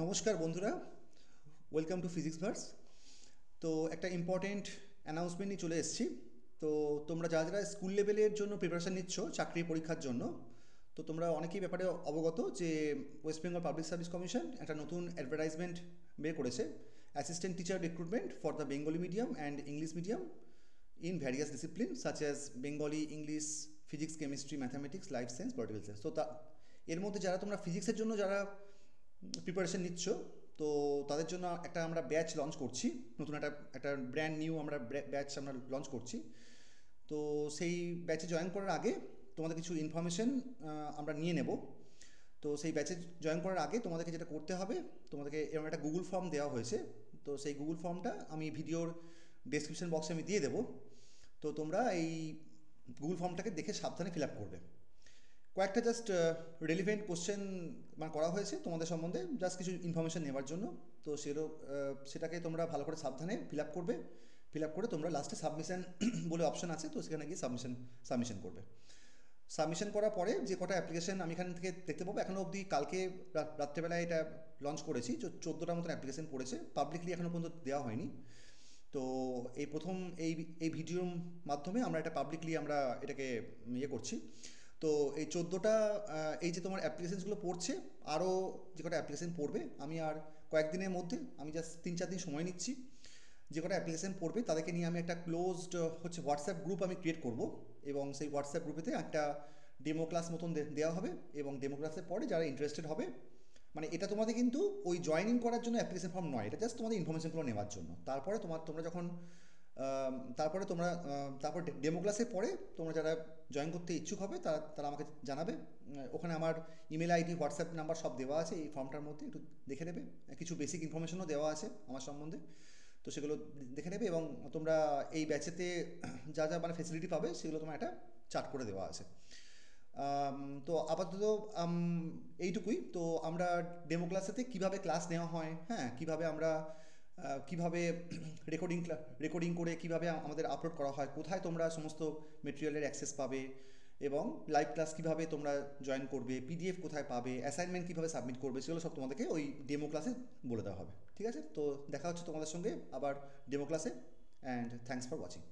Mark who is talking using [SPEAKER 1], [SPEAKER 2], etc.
[SPEAKER 1] নমস্কার বন্ধুরা, welcome to physics verse. তো একটা ইম্পর্টেন্ট অ্যানাউন্সমেন্ট নিয়ে চলে এসেছি। তো তোমরা যারা যারা স্কুল লেভেলের জন্য প্রিপারেশান নিচ্ছ চাকরির পরীক্ষার জন্য, তো তোমরা অনেকেই ব্যাপারে অবগত যে West Bengal public service commission একটা নতুন অ্যাডভার্টাইজমেন্ট বের করেছে, assistant teacher recruitment for the Bengali medium and English medium in various discipline such as Bengali, English, physics, chemistry, mathematics, life science, political science. তো এর মধ্যে যারা তোমরা ফিজিক্সের জন্য যারা প্রিপারেশন নিচ্ছ, তো তাদের জন্য একটা আমরা ব্যাচ লঞ্চ করছি, নতুন একটা একটা ব্র্যান্ড নিউ আমরা ব্যাচ আমরা লঞ্চ করছি। তো সেই ব্যাচে জয়েন করার আগে তোমাদের কিছু ইনফরমেশন আমরা নিয়ে নেব। তো সেই ব্যাচে জয়েন করার আগে তোমাদেরকে যেটা করতে হবে, তোমাদেরকে এরকম একটা গুগল ফর্ম দেওয়া হয়েছে। তো সেই গুগল ফর্মটা আমি ভিডিওর ডেসক্রিপশন বক্সে আমি দিয়ে দেবো। তো তোমরা এই গুগল ফর্মটাকে দেখে সাবধানে ফিল আপ করবে। কয়েকটা জাস্ট রেলিভেন্ট কোশ্চেন মানে করা হয়েছে তোমাদের সম্বন্ধে, জাস্ট কিছু ইনফরমেশন নেওয়ার জন্য। তো সেটাকে তোমরা ভালো করে সাবধানে ফিল আপ করবে। ফিল আপ করে তোমরা লাস্টে সাবমিশন বলে অপশন আছে, তো সেখানে গিয়ে সাবমিশন করবে। সাবমিশন করার পরে যে কটা অ্যাপ্লিকেশন আমি এখান থেকে দেখতে পাবো, এখনও অবধি কালকে রাত্রেবেলায় এটা লঞ্চ করেছি, 14টার মতন অ্যাপ্লিকেশন পড়েছে, পাবলিকলি এখনও পর্যন্ত দেওয়া হয়নি। তো এই প্রথম এই এই ভিডিওর মাধ্যমে আমরা এটা পাবলিকলি আমরা এটাকে ইয়ে করছি। তো এই 14টা এই যে তোমার অ্যাপ্লিকেশানসগুলো পড়ছে, আরও যে কটা অ্যাপ্লিকেশান পড়বে, আমি আর কয়েকদিনের মধ্যে আমি জাস্ট 3-4 দিন সময় নিচ্ছি। যে কটা অ্যাপ্লিকেশান পড়বে তাদেরকে নিয়ে আমি একটা ক্লোজড হচ্ছে হোয়াটসঅ্যাপ গ্রুপ আমি ক্রিয়েট করব, এবং সেই হোয়াটসঅ্যাপ গ্রুপেতে একটা ডেমো ক্লাস মতন দেওয়া হবে, এবং ডেমো ক্লাসের পরে যারা ইন্টারেস্টেড হবে, মানে এটা তোমাদের কিন্তু ওই জয়েনিং করার জন্য অ্যাপ্লিকেশন ফর্ম নয়, এটা জাস্ট তোমাদের ইনফরমেশনগুলো নেওয়ার জন্য। তারপরে তোমরা যখন তারপরে তোমরা তারপর ডেমো ক্লাসের পরে তোমরা যারা জয়েন করতে ইচ্ছুক হবে তারা তারা আমাকে জানাবে। ওখানে আমার ইমেল আইডি, হোয়াটসঅ্যাপ নাম্বার সব দেওয়া আছে এই ফর্মটার মধ্যে, একটু দেখে নেবে। কিছু বেসিক ইনফরমেশনও দেওয়া আছে আমার সম্বন্ধে, তো সেগুলো দেখে নেবে। এবং তোমরা এই ব্যাচেতে যা যা মানে ফেসিলিটি পাবে সেগুলো তোমার একটা চার্ট করে দেওয়া আছে। তো আপাতত এইটুকুই। তো আমরা ডেমো ক্লাসেতে কীভাবে ক্লাস নেওয়া হয়, হ্যাঁ, কীভাবে আমরা কীভাবে রেকর্ডিং করে কীভাবে আমাদের আপলোড করা হয়, কোথায় তোমরা সমস্ত মেটেরিয়ালের অ্যাক্সেস পাবে, এবং লাইভ ক্লাস কীভাবে তোমরা জয়েন করবে, পিডিএফ কোথায় পাবে, অ্যাসাইনমেন্ট কীভাবে সাবমিট করবে, সেগুলো সব তোমাদেরকে ওই ডেমো ক্লাসে বলে দেওয়া হবে। ঠিক আছে, তো দেখা হচ্ছে তোমাদের সঙ্গে আবার ডেমো ক্লাসে, অ্যান্ড থ্যাঙ্কস ফর ওয়াচিং।